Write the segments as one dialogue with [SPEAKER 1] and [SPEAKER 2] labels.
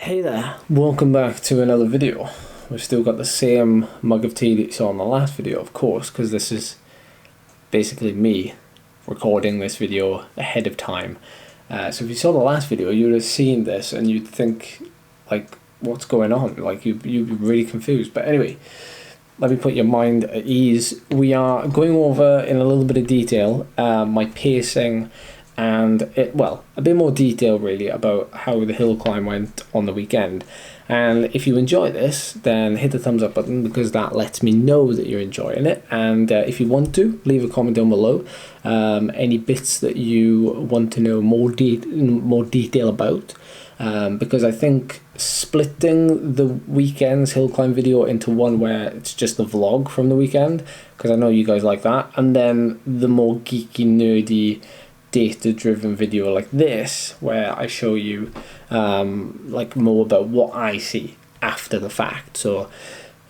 [SPEAKER 1] Hey there, welcome back to another video. We've still got the same mug of tea that you saw in the last video, of course, because this is basically me recording this video ahead of time. So if you saw the last video, you would have seen this and you'd think, like, what's going on? Like, you'd be really confused. But anyway, let me put your mind at ease. We are going over in a little bit of detail my pacing and a bit more detail really about how the hill climb went on the weekend. And if you enjoy this, then hit the thumbs up button, because that lets me know that you're enjoying it. And if you want to, leave a comment down below, any bits that you want to know more detail about, because I think splitting the weekend's hill climb video into one where it's just the vlog from the weekend, because I know you guys like that, and then the more geeky, nerdy, data-driven video like this, where I show you like more about what I see after the fact. So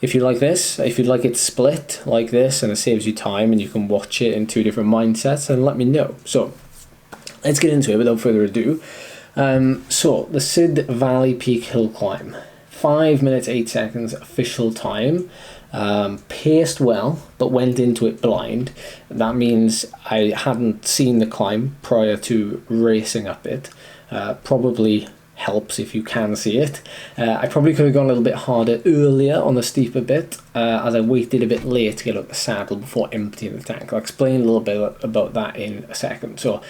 [SPEAKER 1] if you like this, if you'd like it split like this and it saves you time and you can watch it in two different mindsets, then let me know. So let's get into it without further ado. So the Sid Valley Peak Hill Climb, 5 minutes 8 seconds official time. Paced well, but went into it blind. That means I hadn't seen the climb prior to racing up it. Probably helps if you can see it. I probably could have gone a little bit harder earlier on the steeper bit, as I waited a bit late to get up the saddle before emptying the tank. I'll explain a little bit about that in a second. So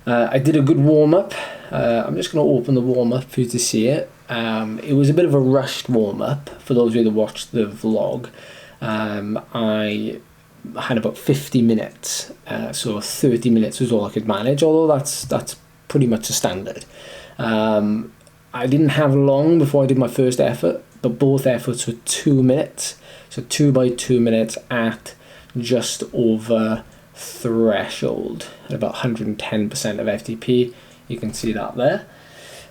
[SPEAKER 1] I did a good warm-up. I'm just going to open the warm-up for you to see it. It was a bit of a rushed warm-up for those of you that watched the vlog. I had about 50 minutes, so 30 minutes was all I could manage, although that's pretty much a standard. I didn't have long before I did my first effort, but both efforts were 2 minutes, so 2 by 2 minutes at just over threshold, at about 110% of FTP. You can see that there.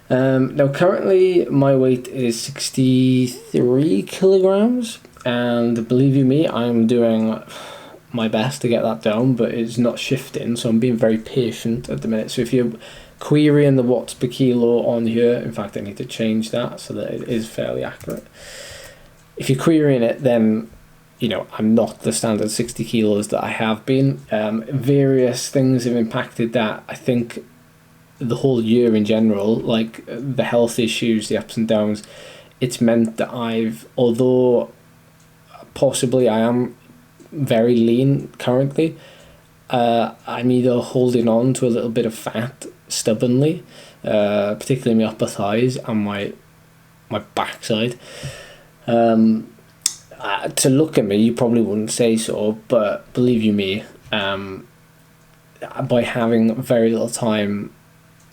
[SPEAKER 1] Now currently my weight is 63 kilograms, and believe you me, I'm doing my best to get that down, but it's not shifting, so I'm being very patient at the minute. So if you're querying the watts per kilo on here, in fact I need to change that so that it is fairly accurate. If you're querying it, then you know I'm not the standard 60 kilos that I have been. Various things have impacted that. I think the whole year in general, like the health issues, the ups and downs, it's meant that although possibly I am very lean currently, I'm either holding on to a little bit of fat stubbornly, particularly my upper thighs and my backside. To look at me, you probably wouldn't say so, but believe you me, by having very little time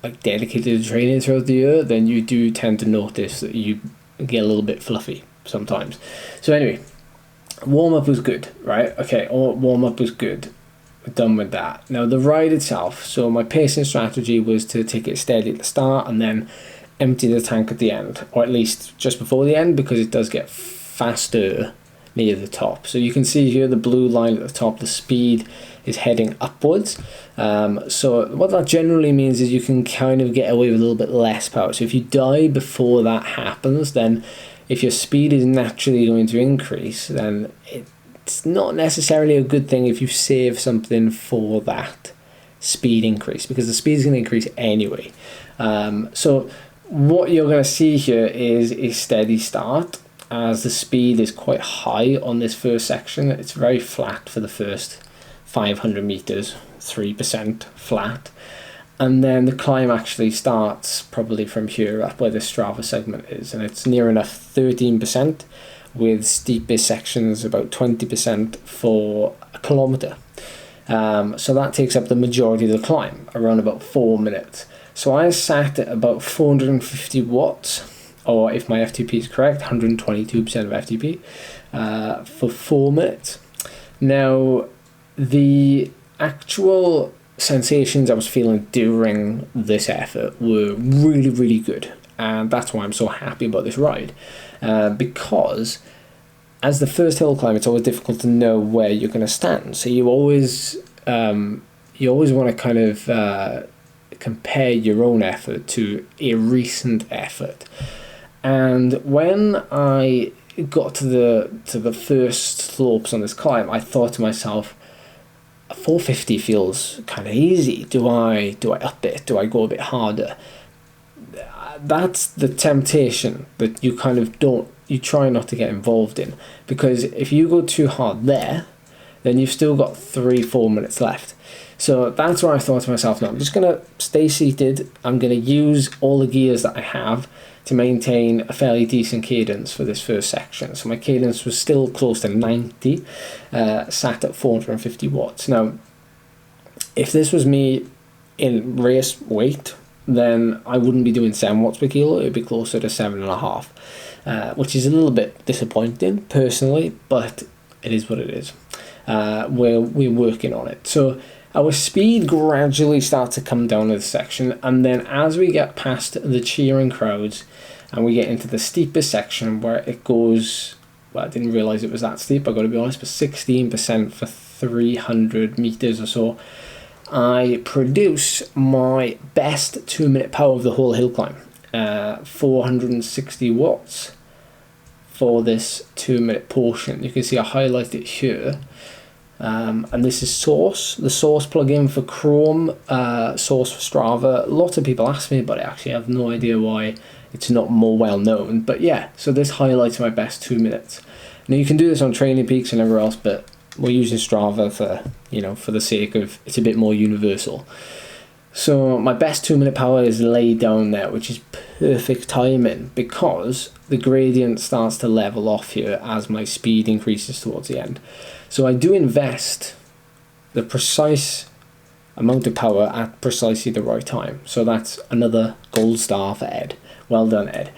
[SPEAKER 1] like dedicated to training throughout the year, then you do tend to notice that you get a little bit fluffy sometimes. So anyway, warm-up was good, right? Okay, warm-up was good. We're done with that. Now the ride itself, so my pacing strategy was to take it steady at the start and then empty the tank at the end, or at least just before the end, because it does get faster near the top. So you can see here the blue line at the top, the speed is heading upwards. So what that generally means is you can kind of get away with a little bit less power. So if you die before that happens, then if your speed is naturally going to increase, then it's not necessarily a good thing if you save something for that speed increase, because the speed is going to increase anyway. So what you're going to see here is a steady start, as the speed is quite high on this first section. It's very flat for the first 500 meters, 3% flat, and then the climb actually starts probably from here up where the Strava segment is, and it's near enough 13%, with steepest sections about 20% for a kilometer. So that takes up the majority of the climb, around about 4 minutes. So I sat at about 450 watts, or if my FTP is correct, 122% of FTP for 4 minutes. Now, the actual sensations I was feeling during this effort were really, really good, and that's why I'm so happy about this ride, because as the first hill climb, it's always difficult to know where you're going to stand. So you always want to kind of compare your own effort to a recent effort. And when I got to the first slopes on this climb, I thought to myself, 450 feels kind of easy. Do I up it? Do I go a bit harder? That's the temptation that you kind of you try not to get involved in, because if you go too hard there, then you've still got 3-4 minutes left. So that's where I thought to myself, no, I'm just going to stay seated. I'm going to use all the gears that I have to maintain a fairly decent cadence for this first section. So my cadence was still close to 90, sat at 450 watts. Now, if this was me in race weight, then I wouldn't be doing 7 watts per kilo. It would be closer to 7.5, which is a little bit disappointing personally, but it is what it is. We're working on it. So our speed gradually starts to come down in this section, and then as we get past the cheering crowds and we get into the steepest section where it goes, well, I didn't realise it was that steep, I got to be honest, but 16% for 300 meters or so, I produce my best 2-minute power of the whole hill climb, 460 watts for this 2-minute portion. You can see I highlight it here. And this is Source, the Source plugin for Chrome, Source for Strava. A lot of people ask me about it, actually. I have no idea why it's not more well known. But yeah, so this highlights my best 2 minutes. Now you can do this on Training Peaks and everywhere else, but we're using Strava for the sake of it's a bit more universal. So my best 2-minute power is laid down there, which is perfect timing because the gradient starts to level off here as my speed increases towards the end. So I do invest the precise amount of power at precisely the right time. So that's another gold star for Ed. Well done, Ed.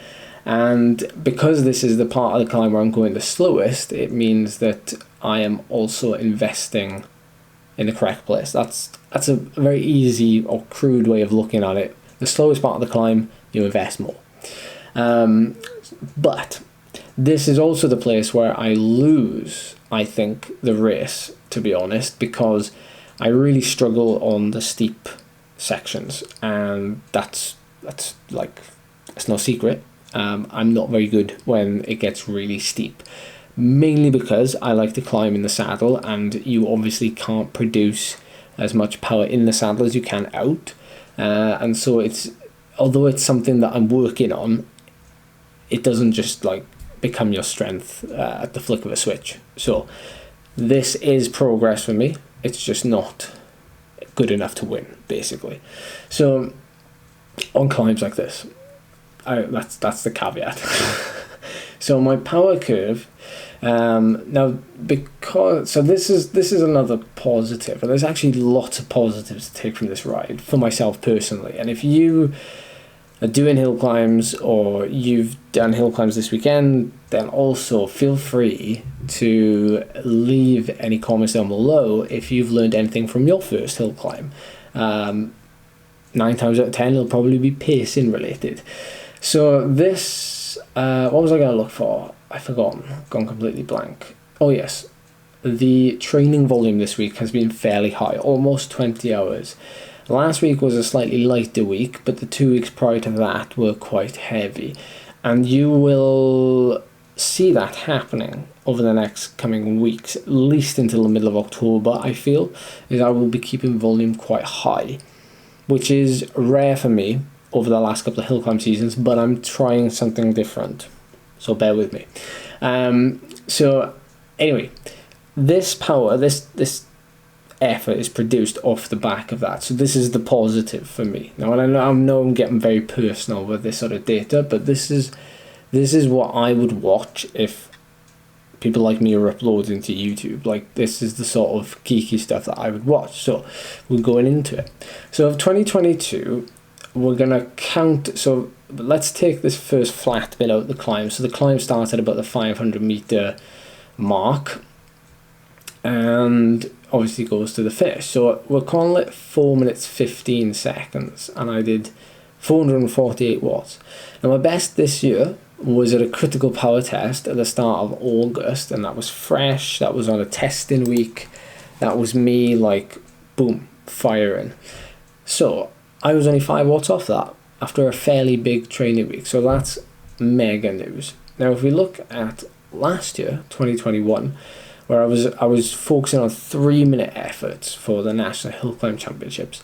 [SPEAKER 1] And because this is the part of the climb where I'm going the slowest, it means that I am also investing in the correct place. That's a very easy or crude way of looking at it. The slowest part of the climb, you invest more. But this is also the place where I lose, I think, the race, to be honest, because I really struggle on the steep sections, and that's like, it's no secret. I'm not very good when it gets really steep, mainly because I like to climb in the saddle, and you obviously can't produce as much power in the saddle as you can out, and so although it's something that I'm working on, it doesn't just like become your strength at the flick of a switch. So this is progress for me. It's just not good enough to win, basically. So on climbs like this, that's the caveat. So my power curve, now this is another positive, and there's actually lots of positives to take from this ride for myself personally. And if you are doing hill climbs or you've done hill climbs this weekend, then also feel free to leave any comments down below if you've learned anything from your first hill climb. 9 times out of 10 it'll probably be pacing related. So this, what was I going to look for? I've forgotten, gone completely blank. Oh yes, the training volume this week has been fairly high, almost 20 hours. Last week was a slightly lighter week, but the 2 weeks prior to that were quite heavy. And you will see that happening over the next coming weeks, at least until the middle of October, I feel, is I will be keeping volume quite high, which is rare for me over the last couple of hill climb seasons, but I'm trying something different, so bear with me. So anyway, this power, this effort is produced off the back of that. So this is the positive for me. Now, and I know I'm getting very personal with this sort of data, but this is what I would watch if people like me are uploading to YouTube. Like, this is the sort of geeky stuff that I would watch. So we're going into it. So of 2022, we're gonna count. So let's take this first flat bit out of the climb. So the climb starts at about the 500 meter mark, and obviously goes to the finish. So we're calling it 4 minutes 15 seconds, and I did 448 watts. Now my best this year was at a critical power test at the start of August, and that was fresh, that was on a testing week, that was me like boom, firing. So I was only 5 watts off that after a fairly big training week, so that's mega news. Now, if we look at last year, 2021, where I was focusing on 3-minute efforts for the National Hill Climb Championships,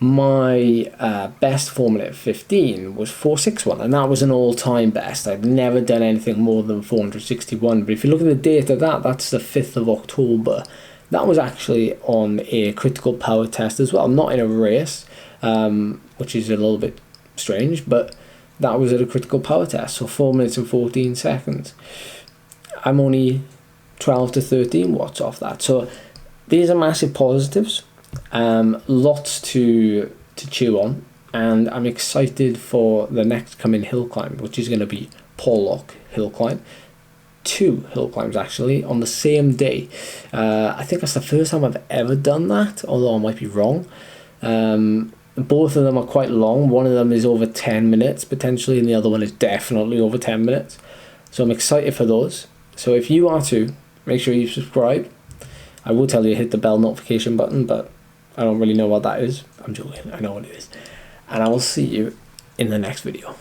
[SPEAKER 1] my best 4-minute 15 was 4:61, and that was an all-time best. I'd never done anything more than 461. But if you look at the date of that, that's the 5th of October. That was actually on a critical power test as well, not in a race, which is a little bit strange, but that was at a critical power test, so 4 minutes and 14 seconds. I'm only 12 to 13 watts off that. So these are massive positives. Lots to chew on, and I'm excited for the next coming hill climb, which is going to be Porlock Hill Climb. 2 hill climbs actually on the same day. I think that's the first time I've ever done that, although I might be wrong. Both of them are quite long. One of them is over 10 minutes potentially, and the other one is definitely over 10 minutes. So I'm excited for those. So if you are too, make sure you subscribe. I will tell you hit the bell notification button, but I don't really know what that is. I'm joking, I know what it is. And I will see you in the next video.